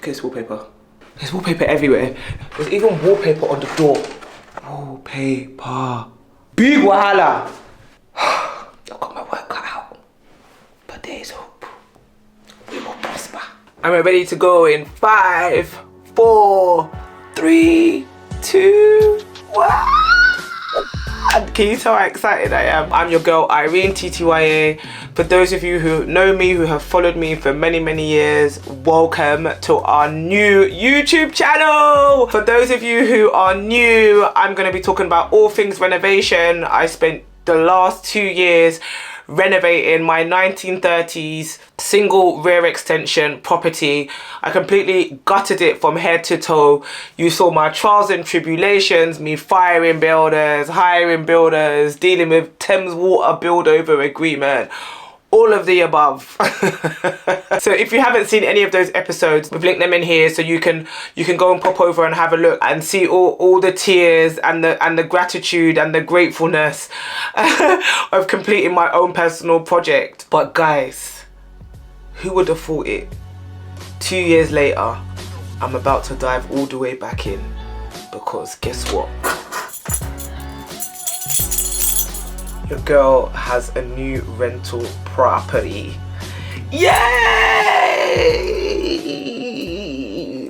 Look at this wallpaper. There's wallpaper everywhere. There's even wallpaper on the door. Wallpaper. Big wahala. I've got my work cut out. But there is hope. We will prosper. And we're ready to go in 5, 4, 3, 2, 1. Can you tell how excited I am? I'm your girl Irene TTYA. For those of you who know me, who have followed me for many years, welcome to our new YouTube channel. For those of you who are new, I'm going to be talking about all things renovation. I spent the last 2 years renovating my 1930s single rear extension property. I completely gutted it from head to toe. You saw my trials and tribulations, me firing builders, hiring builders, dealing with Thames Water build over agreement, all of the above. So if you haven't seen any of those episodes, we've linked them in here, so you can go and pop over and have a look and see all the tears and the gratitude and the gratefulness of completing my own personal project. But guys, who would have thought it? 2 years later, I'm about to dive all the way back in, because guess what? Your girl has a new rental property. Yay!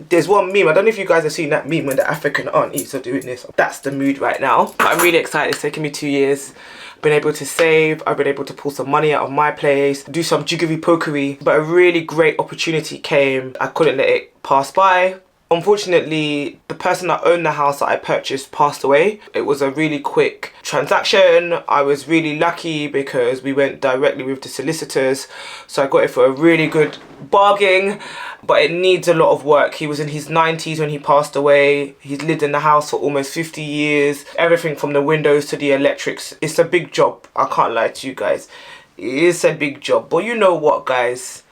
There's one meme, I don't know if you guys have seen that meme when the African aunties are doing this. That's the mood right now. I'm really excited. It's taken me 2 years. Been able to save, I've been able to pull some money out of my place, do some jiggery pokery, but a really great opportunity came. I couldn't let it pass by. Unfortunately, the person that owned the house that I purchased passed away. It was a really quick transaction. I was really lucky because we went directly with the solicitors, so I got it for a really good bargain, but it needs a lot of work. He was in his 90s when he passed away. He's lived in the house for almost 50 years. Everything from the windows to the electrics. It's a big job. I can't lie to you guys. It is a big job, but you know what, guys?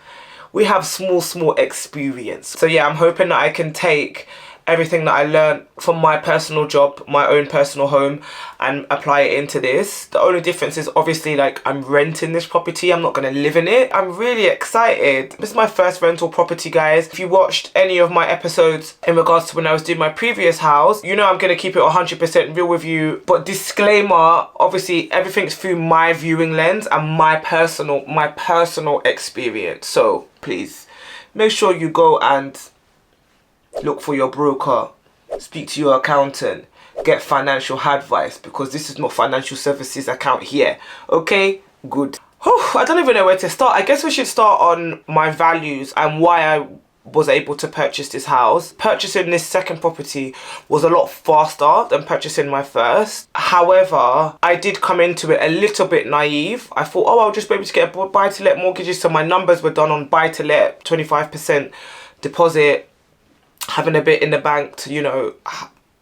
We have small experience. So yeah, I'm hoping that I can take everything that I learned from my personal job, my own personal home, and apply it into this. The only difference is obviously, like, I'm renting this property. I'm not gonna live in it. I'm really excited. This is my first rental property, guys. If you watched any of my episodes in regards to when I was doing my previous house, you know I'm gonna keep it 100% real with you. But disclaimer, obviously everything's through my viewing lens and my personal experience. So please make sure you go and look for your broker, speak to your accountant, get financial advice, because this is not financial services account here. Okay, good. I don't even know where to start. I guess we should start on my values and why I was able to purchase this house. Purchasing this second property was a lot faster than purchasing my first. However, I did come into it a little bit naive. I thought, oh, I'll just be able to get buy-to-let mortgages, so my numbers were done on buy-to-let, 25% deposit, having a bit in the bank to, you know,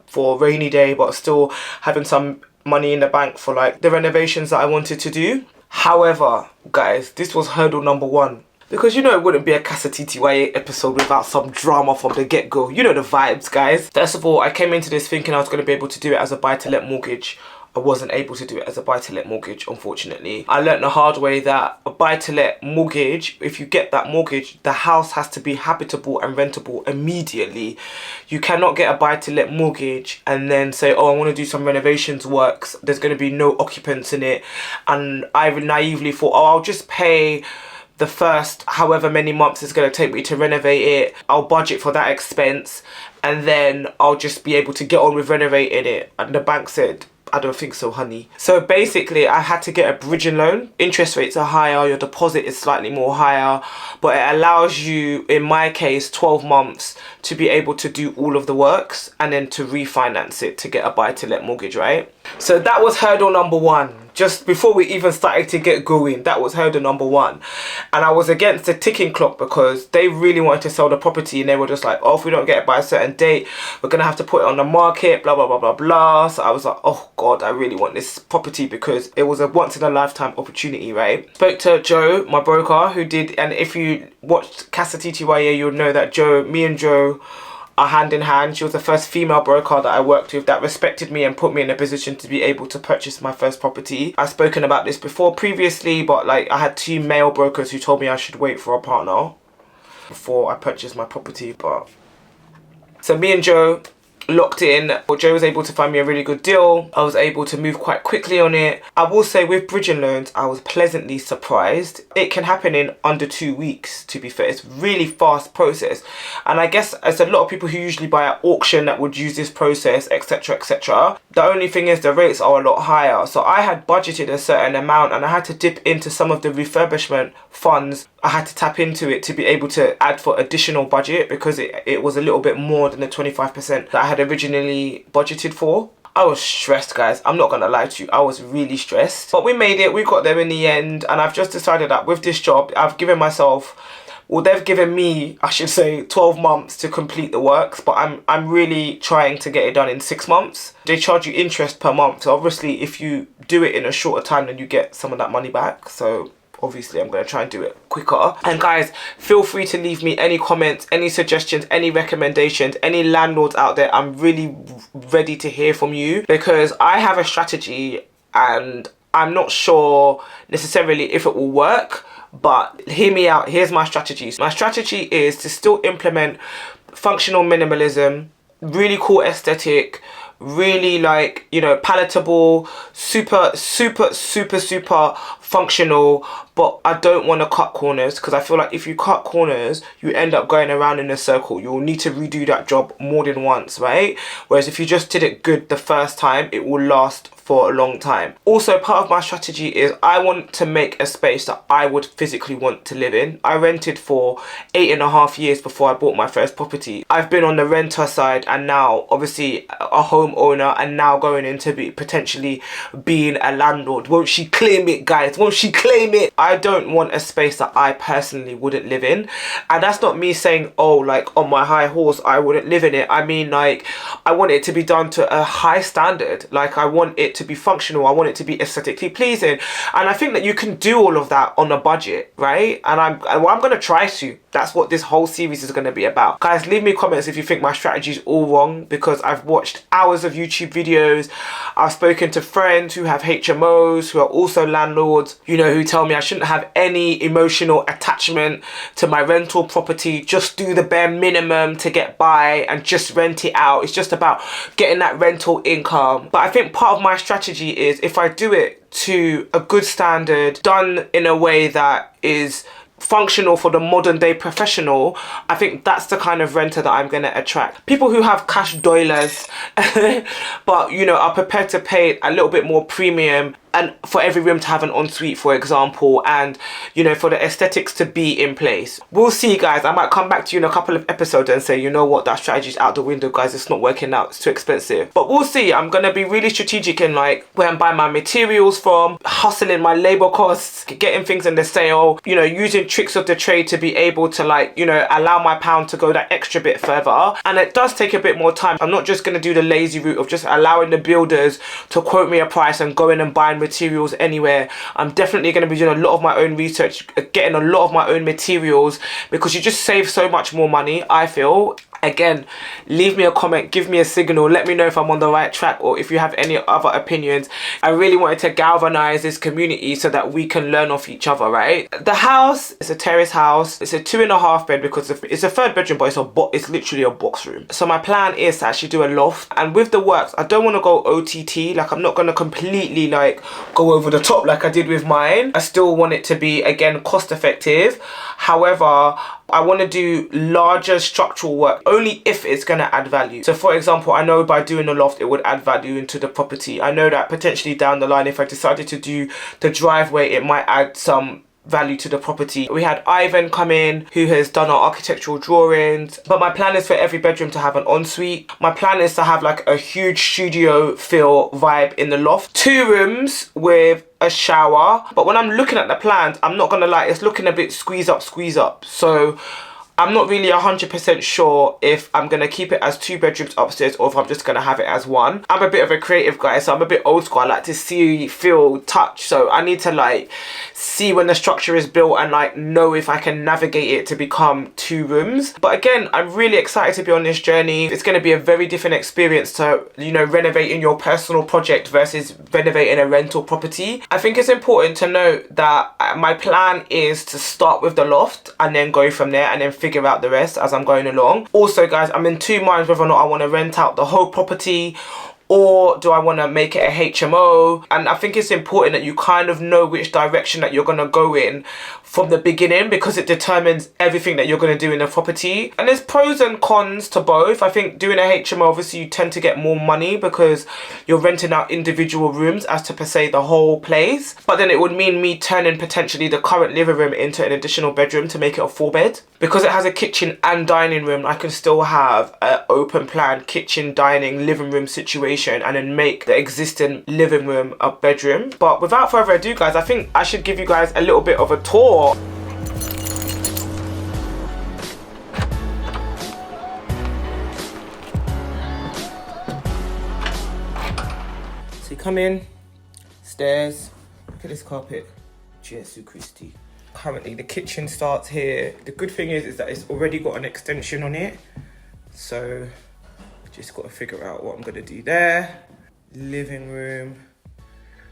for a rainy day, but still having some money in the bank for like the renovations that I wanted to do. However, guys, this was hurdle number 1. Because you know it wouldn't be a Casa TTYA episode without some drama from the get-go. You know the vibes, guys. First of all, I came into this thinking I was going to be able to do it as a buy-to-let mortgage. I wasn't able to do it as a buy-to-let mortgage, unfortunately. I learnt the hard way that a buy-to-let mortgage, if you get that mortgage, the house has to be habitable and rentable immediately. You cannot get a buy-to-let mortgage and then say, oh, I want to do some renovations works. There's going to be no occupants in it. And I naively thought, oh, I'll just pay the first however many months it's going to take me to renovate it. I'll budget for that expense and then I'll just be able to get on with renovating it. And the bank said, I don't think so, honey. So basically, I had to get a bridging loan. Interest rates are higher, your deposit is slightly more higher, but it allows you, in my case, 12 months to be able to do all of the works and then to refinance it to get a buy-to-let mortgage, right? So that was hurdle number 1. Just before we even started to get going, that was hurdle number 1. And I was against the ticking clock because they really wanted to sell the property and they were just like, oh, if we don't get it by a certain date, we're going to have to put it on the market, blah, blah, blah, blah, blah. So I was like, oh God, I really want this property because it was a once in a lifetime opportunity, right? Spoke to Joe, my broker, who did, and if you watched Casa TTYA, you'll know that me and Joe are hand in hand. She was the first female broker that I worked with that respected me and put me in a position to be able to purchase my first property. I've spoken about this before previously, but like I had 2 male brokers who told me I should wait for a partner. before I purchased my property. But so me and Joe locked in. Well, Joe was able to find me a really good deal. I was able to move quite quickly on it. I will say with bridging loans, I was pleasantly surprised. It can happen in under 2 weeks, to be fair. It's really fast process. And I guess as a lot of people who usually buy at auction that would use this process, etc, etc. The only thing is the rates are a lot higher. So I had budgeted a certain amount and I had to dip into some of the refurbishment funds. I had to tap into it to be able to add for additional budget because it was a little bit more than the 25% that I had originally budgeted for. I was stressed, guys. I'm not gonna lie to you. I was really stressed. But we made it. We got there in the end. And I've just decided that with this job, I've given myself, well, they've given me, I should say, 12 months to complete the works. But I'm really trying to get it done in 6 months. They charge you interest per month. So obviously, if you do it in a shorter time, then you get some of that money back. So obviously I'm going to try and do it quicker. And guys, feel free to leave me any comments, any suggestions, any recommendations, any landlords out there. I'm really ready to hear from you because I have a strategy and I'm not sure necessarily if it will work, but hear me out. Here's my strategy. My strategy is to still implement functional minimalism, really cool aesthetic, really like, you know, palatable, super functional, but I don't want to cut corners because I feel like if you cut corners, you end up going around in a circle. You'll need to redo that job more than once, right? Whereas if you just did it good the first time, it will last for a long time. Also, part of my strategy is I want to make a space that I would physically want to live in. I rented for 8.5 years before I bought my first property. I've been on the renter side and now obviously a homeowner and now going into potentially being a landlord. Won't she claim it, guys? Won't she claim it? I don't want a space that I personally wouldn't live in. And that's not me saying, oh, like on my high horse, I wouldn't live in it. I mean, like, I want it to be done to a high standard. Like, I want it to be functional. I want it to be aesthetically pleasing. And I think that you can do all of that on a budget, right? And I'm going to try to. That's what this whole series is going to be about. Guys, leave me comments if you think my strategy is all wrong, because I've watched hours of YouTube videos. I've spoken to friends who have HMOs, who are also landlords, you know, who tell me I shouldn't have any emotional attachment to my rental property. Just do the bare minimum to get by and just rent it out. It's just about getting that rental income. But I think part of my strategy is if I do it to a good standard, done in a way that is functional for the modern day professional, I think that's the kind of renter that I'm going to attract. People who have cash doilers but, you know, are prepared to pay a little bit more premium and for every room to have an ensuite, for example, and, you know, for the aesthetics to be in place. We'll see, guys. I might come back to you in a couple of episodes and say, you know what, that strategy's out the window, guys. It's not working out. It's too expensive. But we'll see. I'm going to be really strategic in, like, where I'm buying my materials from, hustling my labor costs, getting things in the sale, you know, using tricks of the trade to be able to, like, you know, allow my pound to go that extra bit further. And it does take a bit more time. I'm not just going to do the lazy route of just allowing the builders to quote me a price and go in and buy materials anywhere. I'm definitely going to be doing a lot of my own research, getting a lot of my own materials, because you just save so much more money, I feel. Again, leave me a comment, give me a signal, let me know if I'm on the right track or if you have any other opinions. I really wanted to galvanize this community so that we can learn off each other, right? The house is a terrace house. It's a 2.5 bed because it's a 3rd bedroom, but it's literally a box room. So my plan is to actually do a loft, and with the works, I don't want to go OTT. Like, I'm not going to completely like go over the top like I did with mine. I still want it to be, again, cost effective. However, I want to do larger structural work only if it's going to add value. So for example, I know by doing a loft, it would add value into the property. I know that potentially down the line, if I decided to do the driveway, it might add some value to the property. We had Ivan come in, who has done our architectural drawings, but my plan is for every bedroom to have an ensuite. My plan is to have like a huge studio feel vibe in the loft, 2 rooms with a shower. But when I'm looking at the plans, I'm not gonna lie, it's looking a bit squeeze up. So I'm not really 100% sure if I'm going to keep it as 2 bedrooms upstairs or if I'm just going to have it as 1. I'm a bit of a creative guy, so I'm a bit old school. I like to see, feel, touch. So I need to like see when the structure is built and like know if I can navigate it to become 2 rooms. But again, I'm really excited to be on this journey. It's going to be a very different experience to, you know, renovating your personal project versus renovating a rental property. I think it's important to note that my plan is to start with the loft and then go from there and then figure out the rest as I'm going along. Also guys, I'm in two minds whether or not I want to rent out the whole property or do I want to make it a HMO. And I think it's important that you kind of know which direction that you're going to go in from the beginning, because it determines everything that you're going to do in the property. And there's pros and cons to both. I think doing a HMO, obviously you tend to get more money because you're renting out individual rooms as to per se the whole place. But then it would mean me turning potentially the current living room into an additional bedroom to make it a 4-bed. Because it has a kitchen and dining room, I can still have an open plan kitchen, dining, living room situation and then make the existing living room a bedroom. But without further ado guys, I think I should give you guys a little bit of a tour. So you come in, stairs, look at this carpet, Jesu Christi. Currently the kitchen starts here. The good thing is that it's already got an extension on it, so just got to figure out what I'm going to do there. Living room,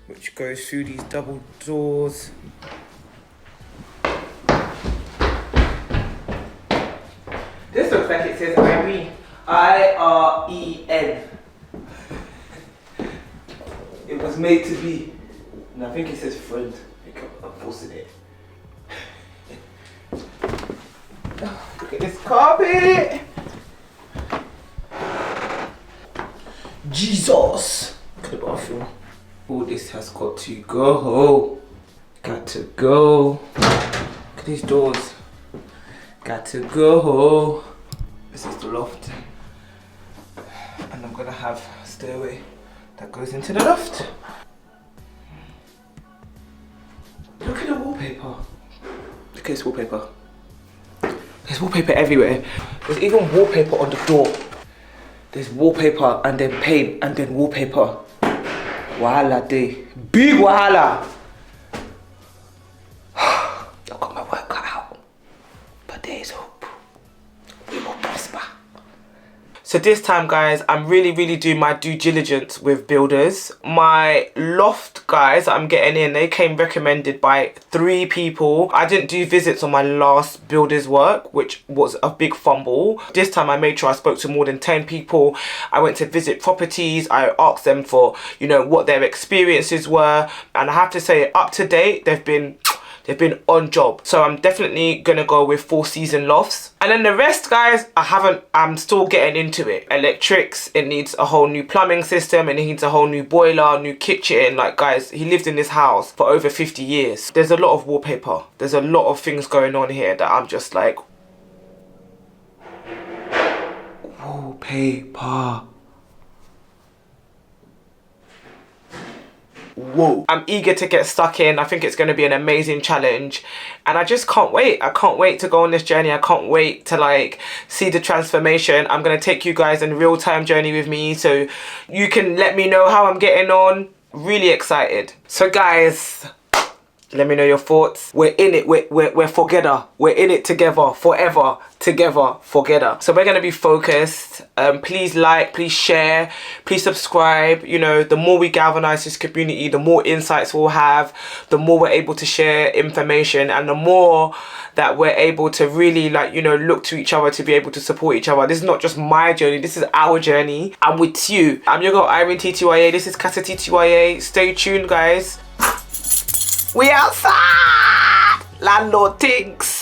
which goes through these double doors. This looks like it says Irene. I-R-E-N. It was made to be. And I think it says friend. I'm forcing it. Look at this carpet. Jesus. Look at the bathroom. Oh, this has got to go. Got to go. Look at these doors. Got to go. This is the loft. And I'm gonna have a stairway that goes into the loft. Look at the wallpaper. Look at this wallpaper. There's wallpaper everywhere. There's even wallpaper on the door. There's wallpaper and then paint and then wallpaper. Wahala day. Big wahala. I've got my work cut out. But there is hope. We will prosper. So this time guys, I'm really doing my due diligence with builders. My loft guys that I'm getting in, they came recommended by 3 people. I didn't do visits on my last builder's work, which was a big fumble. This time I made sure I spoke to more than 10 people. I went to visit properties. I asked them for, you know, what their experiences were. And I have to say, up to date, they've been on job. So I'm definitely gonna go with 4-season lofts. And then the rest guys, I'm still getting into it. Electrics, it needs a whole new plumbing system, it needs a whole new boiler, new kitchen. Like guys, he lived in this house for over 50 years. There's a lot of wallpaper. There's a lot of things going on here that I'm just like, wallpaper. Whoa. I'm eager to get stuck in. I think it's going to be an amazing challenge and I just can't wait. I can't wait to go on this journey. I can't wait to like see the transformation. I'm going to take you guys in real-time journey with me so you can let me know how I'm getting on. Really excited. So guys, let me know your thoughts. We're in it. We're together. We're in it together. Forever. Together. Together. So we're going to be focused. Please like, please share, please subscribe. You know, the more we galvanize this community, the more insights we'll have, the more we're able to share information, and the more that we're able to really, like, you know, look to each other to be able to support each other. This is not just my journey. This is our journey. I'm with you. I'm your girl Irene TTYA. This is Casa TTYA. Stay tuned, guys. We outside! Landlord things.